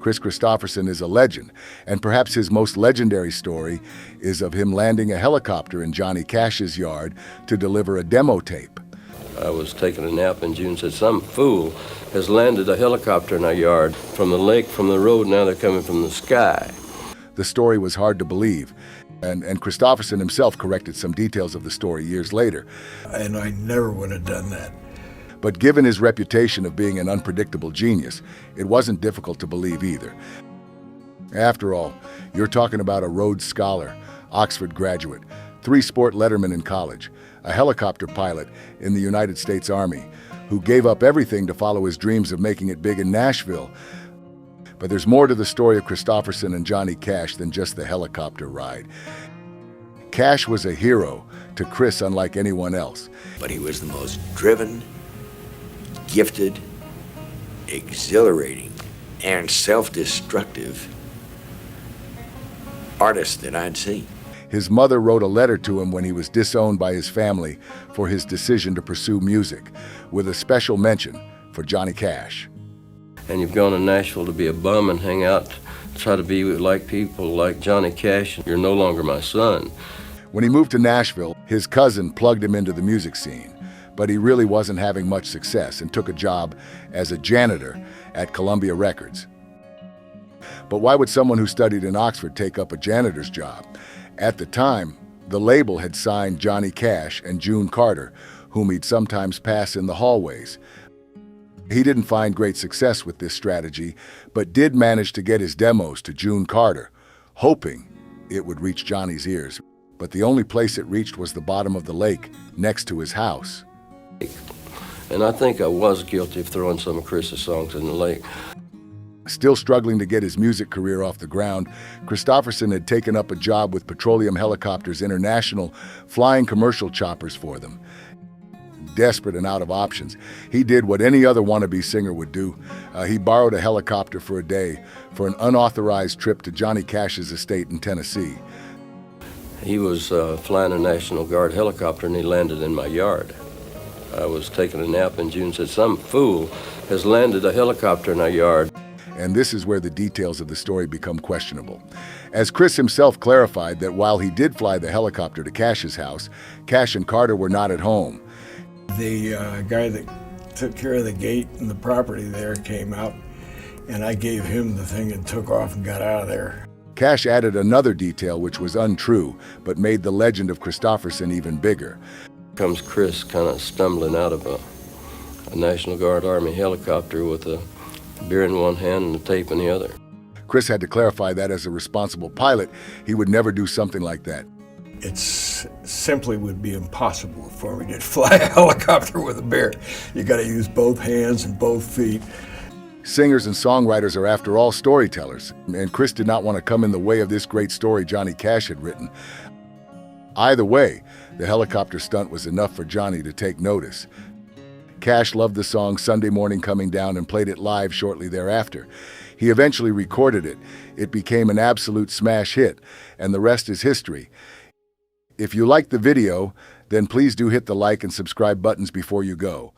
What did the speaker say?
Kris Kristofferson is a legend, and perhaps his most legendary story is of him landing a helicopter in Johnny Cash's yard to deliver a demo tape. I was taking a nap and June said, "Some fool has landed a helicopter in our yard from the lake, from the road, now they're coming from the sky." The story was hard to believe, and Kristofferson himself corrected some details of the story years later. And I never would have done that. But given his reputation of being an unpredictable genius, it wasn't difficult to believe either. After all, you're talking about a Rhodes Scholar, Oxford graduate, 3-sport letterman in college, a helicopter pilot in the United States Army, who gave up everything to follow his dreams of making it big in Nashville. But there's more to the story of Kristofferson and Johnny Cash than just the helicopter ride. Cash was a hero to Kris unlike anyone else. But he was the most driven, gifted, exhilarating, and self-destructive artist that I'd seen. His mother wrote a letter to him when he was disowned by his family for his decision to pursue music, with a special mention for Johnny Cash. And you've gone to Nashville to be a bum and hang out, try to be like people like Johnny Cash. You're no longer my son. When he moved to Nashville, his cousin plugged him into the music scene, but he really wasn't having much success and took a job as a janitor at Columbia Records. But why would someone who studied in Oxford take up a janitor's job? At the time, the label had signed Johnny Cash and June Carter, whom he'd sometimes pass in the hallways. He didn't find great success with this strategy, but did manage to get his demos to June Carter, hoping it would reach Johnny's ears. But the only place it reached was the bottom of the lake, next to his house. And I think I was guilty of throwing some of Chris's songs in the lake. Still struggling to get his music career off the ground, Kristofferson had taken up a job with Petroleum Helicopters International, flying commercial choppers for them. Desperate and out of options, he did what any other wannabe singer would do. He borrowed a helicopter for a day for an unauthorized trip to Johnny Cash's estate in Tennessee. He was flying a National Guard helicopter and he landed in my yard. I was taking a nap and June said, "Some fool has landed a helicopter in our yard." And this is where the details of the story become questionable. As Kris himself clarified that while he did fly the helicopter to Cash's house, Cash and Carter were not at home. The guy that took care of the gate and the property there came out, and I gave him the thing and took off and got out of there. Cash added another detail which was untrue, but made the legend of Kristofferson even bigger. Comes Kris kind of stumbling out of a National Guard Army helicopter with a beer in one hand and a tape in the other. Kris had to clarify that as a responsible pilot, he would never do something like that. It simply would be impossible for me to fly a helicopter with a beer. You got to use both hands and both feet. Singers and songwriters are, after all, storytellers, and Kris did not want to come in the way of this great story Johnny Cash had written. Either way, the helicopter stunt was enough for Johnny to take notice. Cash loved the song Sunday Morning Coming Down and played it live shortly thereafter. He eventually recorded it. It became an absolute smash hit, and the rest is history. If you liked the video, then please do hit the like and subscribe buttons before you go.